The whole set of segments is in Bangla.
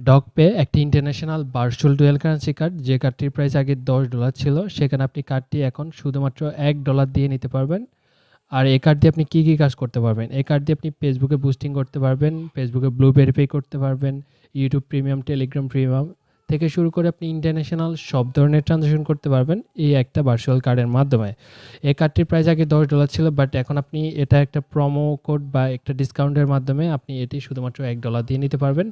ডগপে একটি international virtual dual currency card, যে কার্ডটির প্রাইস আগে $10 ছিল, সেখানে আপনি কার্ডটি এখন শুধুমাত্র $1 দিয়ে নিতে পারবেন। আর এই কার্ড দিয়ে আপনি কী কী কাজ করতে পারবেন? এই কার্ড দিয়ে আপনি ফেসবুকে বুস্টিং করতে পারবেন, ফেসবুকে ব্লু ভেরিফাই করতে পারবেন, ইউটিউব প্রিমিয়াম, টেলিগ্রাম প্রিমিয়াম থেকে শুরু করে আপনি ইন্টারন্যাশনাল সব ধরনের ট্রানজাকশন করতে পারবেন এই একটা ভার্চুয়াল কার্ডের মাধ্যমে। এই কার্ডটির প্রাইস আগে $10 ছিল, বাট এখন আপনি এটা একটা প্রোমো কোড বা একটা ডিসকাউন্টের মাধ্যমে আপনি এটি শুধুমাত্র $1 দিয়ে নিতে পারবেন।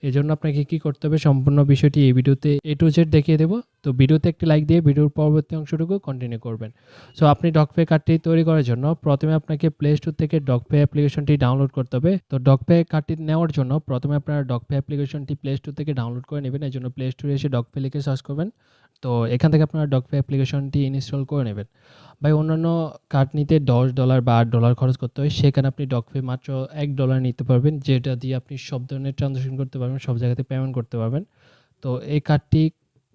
এজন্য আপনাকে কী করতে হবে, সম্পূর্ণ বিষয়টি এই ভিডিওতে A to Z দেখিয়ে দেবো। তো ভিডিওতে একটি লাইক দিয়ে ভিডিওর পরবর্তী অংশটুকু কন্টিনিউ করবেন। সো আপনি ডগপে কার্ডটি তৈরি করার জন্য প্রথমে আপনাকে প্লে স্টোর থেকে ডগপে অ্যাপ্লিকেশনটি ডাউনলোড করতে হবে। তো ডগপে কার্ডটি নেওয়ার জন্য প্রথমে আপনারা ডগপে অ্যাপ্লিকেশনটি প্লে স্টোর থেকে ডাউনলোড করে নেবেন। এই জন্য প্লে স্টোরে এসে ডগপে লিখে সার্চ করবেন। তো এখান থেকে আপনারা ডগপে অ্যাপ্লিকেশনটি ইনস্টল করে নেবেন। ভাই, অন্যান্য কার্ড নিতে $10 বা $8 খরচ করতে হয়, সেখানে আপনি ডগপে মাত্র $1 নিতে পারবেন, যেটা দিয়ে আপনি সব ধরনের ট্রানজাকশন করতে পারবেন, সব জায়গাতে পেমেন্ট করতে পারবেন। তো এই কার্ডটি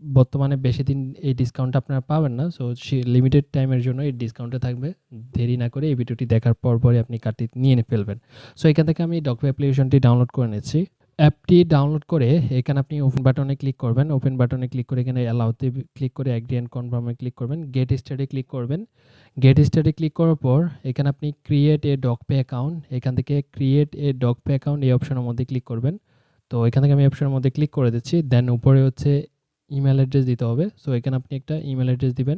বর্তমানে বেশি দিন এই ডিসকাউন্ট আপনারা পাবেন না। সো লিমিটেড টাইমের জন্য এই ডিসকাউন্টে থাকবে। দেরি না করে এই ভিডিওটি দেখার পরই আপনি কার্ডটি নিয়ে ফেলবেন। সো এখান থেকে আমি ডগপে অ্যাপ্লিকেশনটি ডাউনলোড করে নিচ্ছি। অ্যাপটি ডাউনলোড করে এখানে আপনি ওপেন বাটনে ক্লিক করবেন। ওপেন বাটনে ক্লিক করে এখানে অ্যালাউতে ক্লিক করে অ্যাগ্রি অ্যান্ড কনফার্মে ক্লিক করবেন। গেট স্টার্টে ক্লিক করবেন। গেট স্টার্টে ক্লিক করার পর এখানে আপনি ক্রিয়েট এ ডগপে অ্যাকাউন্ট, এখান থেকে ক্রিয়েট এ ডগপে অ্যাকাউন্ট এই অপশনের মধ্যে ক্লিক করবেন। তো এখান থেকে আমি অপশনের মধ্যে ক্লিক করে দিচ্ছি। দেন উপরে হচ্ছে ইমেল অ্যাড্রেস দিতে হবে। সো এখানে আপনি একটা ইমেল অ্যাড্রেস দিবেন।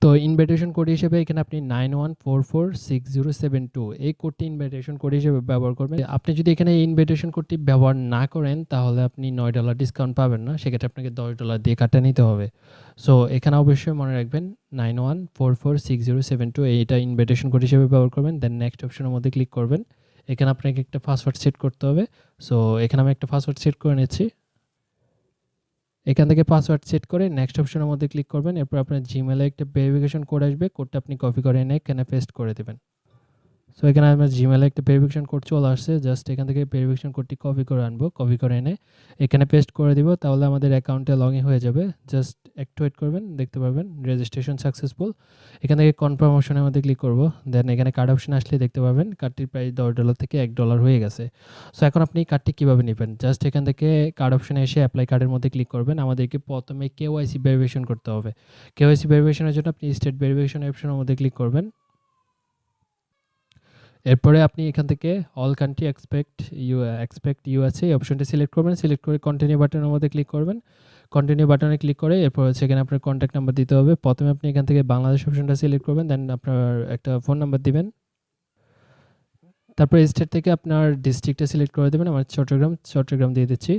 তো ইনভাইটেশন কোড হিসেবে এখানে আপনি 91446072 এই কোডটি ইনভাইটেশন কোড হিসেবে ব্যবহার করবেন। আপনি যদি এখানে এই ইনভাইটেশন কোডটি ব্যবহার না করেন তাহলে আপনি $9 ডিসকাউন্ট পাবেন না, সেক্ষেত্রে আপনাকে $10 দিয়ে কার্ডটা নিতে হবে। সো এখানে অবশ্যই মনে রাখবেন 91446072 এইটা ইনভাইটেশন কোড হিসেবে ব্যবহার করবেন। দেন নেক্সট অপশনের মধ্যে ক্লিক করবেন। এখানে আপনাকে একটা পাসওয়ার্ড সেট করতে হবে। সো এখানে আমি একটা পাসওয়ার্ড সেট করে নিচ্ছি। এখান থেকে পাসওয়ার্ড সেট করে নেক্সট অপশনের মধ্যে ক্লিক করবেন। এরপর আপনার জিমেলে একটা ভেরিফিকেশন কোড আসবে, কোডটা আপনি কপি করে এনে এখানে পেস্ট করে দেবেন। সো এখানে আমার জিমেলে একটা ভেরিফিকেশন কোড চলে আসছে, জাস্ট এখান থেকে ভেরিফিকেশন কোডটি কপি করে আনবো, কপি করে এনে এখানে পেস্ট করে দিব, তাহলে আমাদের অ্যাকাউন্টে লগ ইন হয়ে যাবে। জাস্ট একটু ওয়েট করবেন, দেখতে পারবেন রেজিস্ট্রেশন সাকসেসফুল। এখান থেকে কনফার্ম অপশনের মধ্যে ক্লিক করব। দেন এখানে কার্ড অপশন আসলে দেখতে পাবেন কার্ডটির প্রাইস $10 থেকে $1 হয়ে গেছে। সো এখন আপনি কার্ডটি কীভাবে নেবেন, জাস্ট এখান থেকে কার্ড অপশনে এসে অ্যাপ্লাই কার্ডের মধ্যে ক্লিক করবেন। আমাদেরকে প্রথমে কেওয়াইসি ভেরিফিকেশন করতে হবে। কেওয়াইসি ভেরিফিকেশনের জন্য আপনি স্টেট ভেরিফিকেশন অপশনের মধ্যে ক্লিক করবেন। এরপরে আপনি এখান থেকে অল কান্ট্রি এক্সপেক্ট ইউ আছে এই অপশনটি সিলেক্ট করবেন। সিলেক্ট করে কন্টিনিউ বাটনের মধ্যে ক্লিক করবেন। কন্টিনিউ বাটনে ক্লিক করে এরপর হচ্ছে এখানে আপনার কন্ট্যাক্ট নাম্বার দিতে হবে। প্রথমে আপনি এখান থেকে বাংলাদেশ অপশনটা সিলেক্ট করবেন, দেন আপনার একটা ফোন নাম্বার দিবেন। তারপর স্টেট থেকে আপনার ডিস্ট্রিক্টটা সিলেক্ট করে দেবেন। আমার চট্টগ্রাম দিয়ে দিচ্ছি।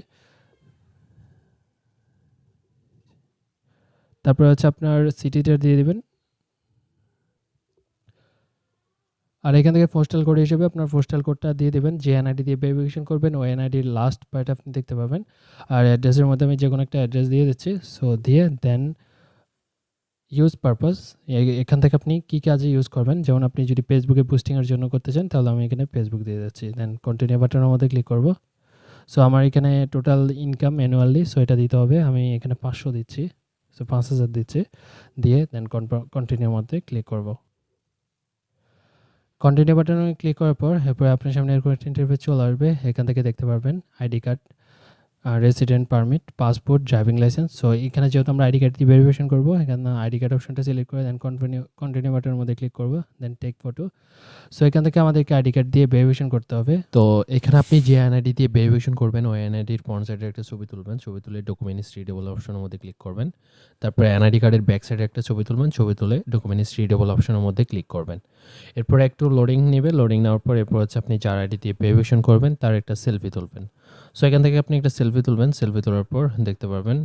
তারপর হচ্ছে আপনার সিটিটা দিয়ে দিবেন। আর এখান থেকে পোস্টাল কোড হিসেবে আপনার পোস্টাল কোডটা দিয়ে দেবেন। যে এনআইডি দিয়ে ভেরিফিকেশন করবেন ওই এনআইডির লাস্ট পার্ট আপনি দেখতে পাবেন। আর অ্যাড্রেসের মধ্যে আমি যে কোনো একটা অ্যাড্রেস দিয়ে দিচ্ছি। সো দিয়ে দেন ইউজ পারপাস, এখান থেকে আপনি কী কাজে ইউজ করবেন, যেমন আপনি যদি ফেসবুকে পোস্টিংয়ের জন্য করতে চান তাহলে আমি এখানে ফেসবুক দিয়ে যাচ্ছি। দেন কন্টিনিউ বাটনের মধ্যে ক্লিক করব। সো আমার এখানে টোটাল ইনকাম ম্যানুয়ালি, সো এটা দিতে হবে। আমি এখানে 500 দিচ্ছি, সো 5000 দিচ্ছি। দিয়ে দেন কন্টিনিউর মধ্যে ক্লিক করব। কন্টিনিউ বাটনে ক্লিক করার পর এরপরে আপনার সামনে এরকম একটা ইন্টারফেস চলে আসবে। এখান থেকে দেখতে পারবেন ID card, resident permit, passport, driving licence. So এখানে যেহেতু আমরা আইডি কার্ড দিয়ে ভেরিফিকেশন করবো, এখানে আইডি কার্ড অপশনটা সিলেক্ট করে দেন কন্টিনিউ বাটনের মধ্যে ক্লিক করবো। Then take photo. সো এখান থেকে আমাদেরকে আইডি কার্ড দিয়ে ভেরিফিকেশন করতে হবে। তো এখানে আপনি যে এনআইডি দিয়ে ভেরিফিকেশন করবেন ওই এনআইডির ফ্রন্ট সাইডে একটা ছবি তুলবেন। ছবি তুলে ডকুমেন্টস রিডেবল অপশনের মধ্যে ক্লিক করবেন। তারপরে এনআইডি কার্ডের ব্যাক সাইডে একটা ছবি তুলবেন। ছবি তুলে ডকুমেন্টস রিডেবল অপশনের মধ্যে ক্লিক করবেন। এরপর একটু লোডিং নেবে। লোডিং নেওয়ার পর এরপর হচ্ছে আপনি যার আইডি দিয়ে ভেরিফিকেশন করবেন তার একটা সেলফি তুলবেন। সো এখান থেকে আপনি একটা সেলফি তুলবেন। সেলফি তোলার পর দেখতে পারবেন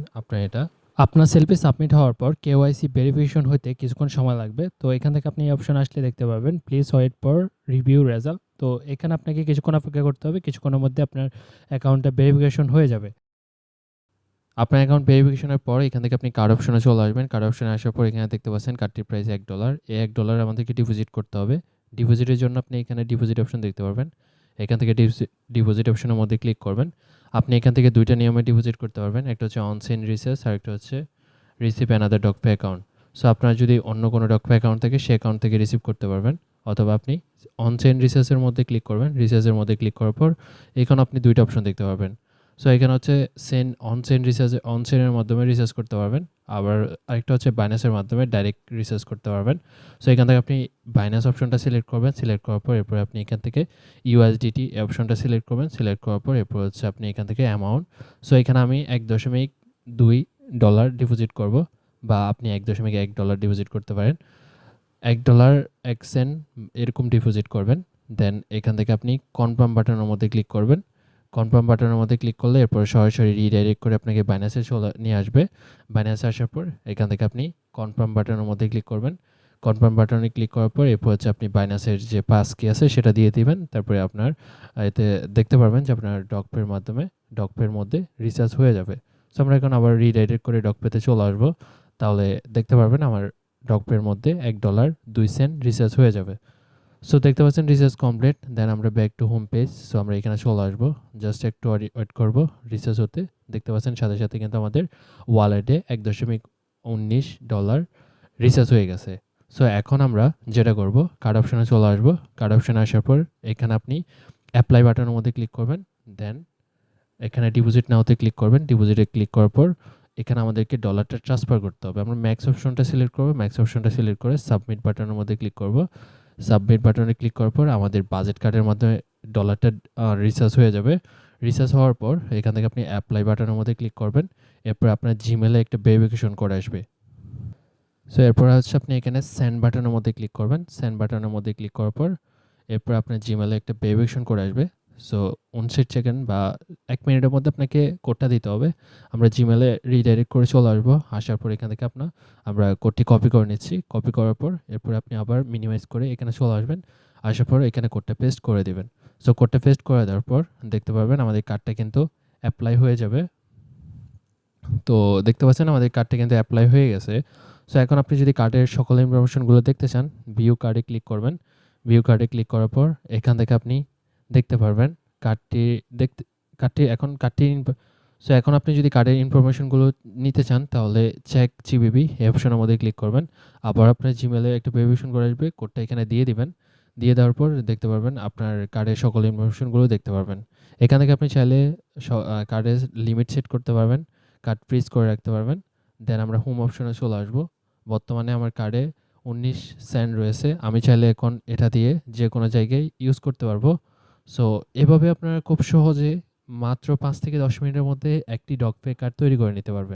আপনার সেলফি সাবমিট হওয়ার পর কেওয়াইসি ভেরিফিকেশন হতে কিছুক্ষণ সময় লাগবে। তো এখান থেকে আপনি এই অপশন আসলে দেখতে পাবেন please wait for review result. তো এখানে আপনাকে কিছুক্ষণ অপেক্ষা করতে হবে। কিছুক্ষণের মধ্যে আপনার অ্যাকাউন্টটা ভেরিফিকেশন হয়ে যাবে। আপনার অ্যাকাউন্ট ভেরিফিকেশনের পর এখান থেকে আপনি কার্ড অপশনে চলে আসবেন। কার্ড অপশনে আসার পর এখানে দেখতে পাচ্ছেন কার্ডটির প্রাইস $1। এই $1 আমাদেরকে ডিপোজিট করতে হবে। ডিপোজিটের জন্য আপনি এখানে ডিপোজিট অপশন দেখতে পারবেন। এখান থেকে ডিপোজিট অপশনের মধ্যে ক্লিক করবেন। আপনি এখান থেকে দুইটা নিয়মে ডিপোজিট করতে পারবেন, একটা হচ্ছে অন সেন্ড রিসেস আর একটা হচ্ছে রিসিভ অ্যানাদার ডগপে অ্যাকাউন্ট। সো আপনার যদি অন্য কোনো ডগপে অ্যাকাউন্ট থাকে সেই অ্যাকাউন্ট থেকে রিসিভ করতে পারবেন, অথবা আপনি অন সেন্ড রিসেসের মধ্যে ক্লিক করবেন। রিসেসের মধ্যে ক্লিক করার পর এখানে আপনি দুইটা অপশন দেখতে পারবেন, সো এখানে হচ্ছে সেন্ড রিচার্জ অন সেন্ডের মাধ্যমে রিচার্জ করতে পারবেন। আবার আরেকটা হচ্ছে বাইন্যান্সের মাধ্যমে ডাইরেক্ট রিচার্জ করতে পারবেন। সো এখান থেকে আপনি বাইন্যান্স অপশনটা সিলেক্ট করবেন, সিলেক্ট করার পর এরপরে আপনি এখান থেকে ইউএসডিটি অপশনটা সিলেক্ট করবেন, সিলেক্ট করার পর এরপর হচ্ছে আপনি এখান থেকে অ্যামাউন্ট। সো এখানে আমি $1.2 ডিপোজিট করব, বা আপনি $1.1 ডিপোজিট করতে পারেন। $1 1 সেন্ট এরকম ডিপোজিট করবেন। দেন এখান থেকে আপনি কনফার্ম বাটনের মধ্যে ক্লিক করবেন। কনফার্ম বাটনের মধ্যে ক্লিক করলে এরপর সরাসরি রিডাইরেক্ট করে আপনাকে বাইন্যান্সে নিয়ে আসবে। বাইন্যান্সে আসার পর এখান থেকে আপনি কনফার্ম বাটনের মধ্যে ক্লিক করবেন। কনফার্ম বাটনে ক্লিক করার পর এরপর হচ্ছে আপনি বাইন্যান্সের যে পাস কি আছে সেটা দিয়ে দিবেন। তারপরে আপনার এতে দেখতে পারবেন যে আপনার ডকপের মাধ্যমে ডকপের মধ্যে রিচার্জ হয়ে যাবে। সো আমরা এখন আবার রিডাইরেক্ট করে ডকপেতে চলে আসবো। তাহলে দেখতে পারবেন আমার ডকপের মধ্যে $1.2 রিচার্জ হয়ে যাবে। সো দেখতে পাচ্ছেন রিচার্জ কমপ্লিট। দেন আমরা back to home page. So আমরা এখানে চলে আসবো, জাস্ট একটু ওয়েট করব রিচার্জ হতে। দেখতে পাচ্ছেন সাথে সাথে কিন্তু আমাদের ওয়ালেটে $1.19 রিচার্জ হয়ে গেছে। সো এখন আমরা যেটা করব, কার্ড অপশনে চলে আসবো। কার্ড অপশনে আসার পর এখানে আপনি অ্যাপ্লাই বাটনের মধ্যে ক্লিক করবেন। দেন এখানে ডিপোজিট নাওতে ক্লিক করবেন। ডিপোজিটে ক্লিক করার পর এখানে আমাদেরকে ডলারটা ট্রান্সফার করতে হবে। আমরা ম্যাক্স অপশনটা সিলেক্ট করব, ম্যাক্স অপশনটা সিলেক্ট করে সাবমিট বাটনের মধ্যে ক্লিক করব। সাবমিট বাটনে ক্লিক করার পর আমাদের বাজেট কার্ডের মাধ্যমে ডলারটা রিচার্জ হয়ে যাবে। রিচার্জ হওয়ার পর এখান থেকে আপনি অ্যাপ্লাই বাটনের মধ্যে ক্লিক করবেন। এরপর আপনার জিমেলে একটা ভেরিফিকেশন কোড আসবে। সো এরপর হচ্ছে আপনি এখানে সেন্ড বাটনের মধ্যে ক্লিক করবেন। সেন্ড বাটনের মধ্যে ক্লিক করার পর এরপর আপনার জিমেলে একটা ভেরিফিকেশন কোড আসবে। সো 59 সেকেন্ড বা 1 মিনিটের মধ্যে আপনাকে কোডটা দিতে হবে। আমরা জিমেলে রিডাইরেক্ট করে চলে আসবো। আসার পর এখান থেকে আমরা কোডটি কপি করে নিচ্ছি। কপি করার পর এরপর আপনি আবার মিনিমাইজ করে এখানে চলে আসবেন। আসার পর এখানে কোডটা পেস্ট করে দিবেন। সো কোডটা পেস্ট করে দেওয়ার পর দেখতে পারবেন আমাদের কার্ডটা কিন্তু অ্যাপ্লাই হয়ে যাবে। তো দেখতে পাচ্ছেন আমাদের কার্ডটা কিন্তু অ্যাপ্লাই হয়ে গেছে। সো এখন আপনি যদি কার্ডের সকল ইনফরমেশনগুলো দেখতে চান, ভিউ কার্ডে ক্লিক করবেন। ভিউ কার্ডে ক্লিক করার পর এখান থেকে আপনি দেখতে পারবেন কার্ডটি দেখতে কার্ডটি এখন কার্ডটি সো এখন আপনি যদি কার্ডের ইনফরমেশনগুলো নিতে চান তাহলে চেক জিবিবি এই অপশনের মধ্যে ক্লিক করবেন। আবার আপনার জিমেলে একটা ভেরিফিকেশন করে আসবে, কোডটা এখানে দিয়ে দিবেন। দিয়ে দেওয়ার পর দেখতে পারবেন আপনার কার্ডের সকল ইনফরমেশনগুলো দেখতে পারবেন। এখান থেকে আপনি চাইলে কার্ডের লিমিট সেট করতে পারবেন, কার্ড ফ্রিজ করে রাখতে পারবেন। দেন আমরা হোম অপশনে চলে আসবো। বর্তমানে আমার কার্ডে 19 সেন্ট রয়েছে। আমি চাইলে এখন এটা দিয়ে যে কোনো জায়গায় ইউজ করতে পারবো। সো এভাবে আপনারা খুব সহজে মাত্র 5 থেকে 10 মিনিটের মধ্যে একটি ডকপে কার্ড তৈরি করে নিতে পারবেন।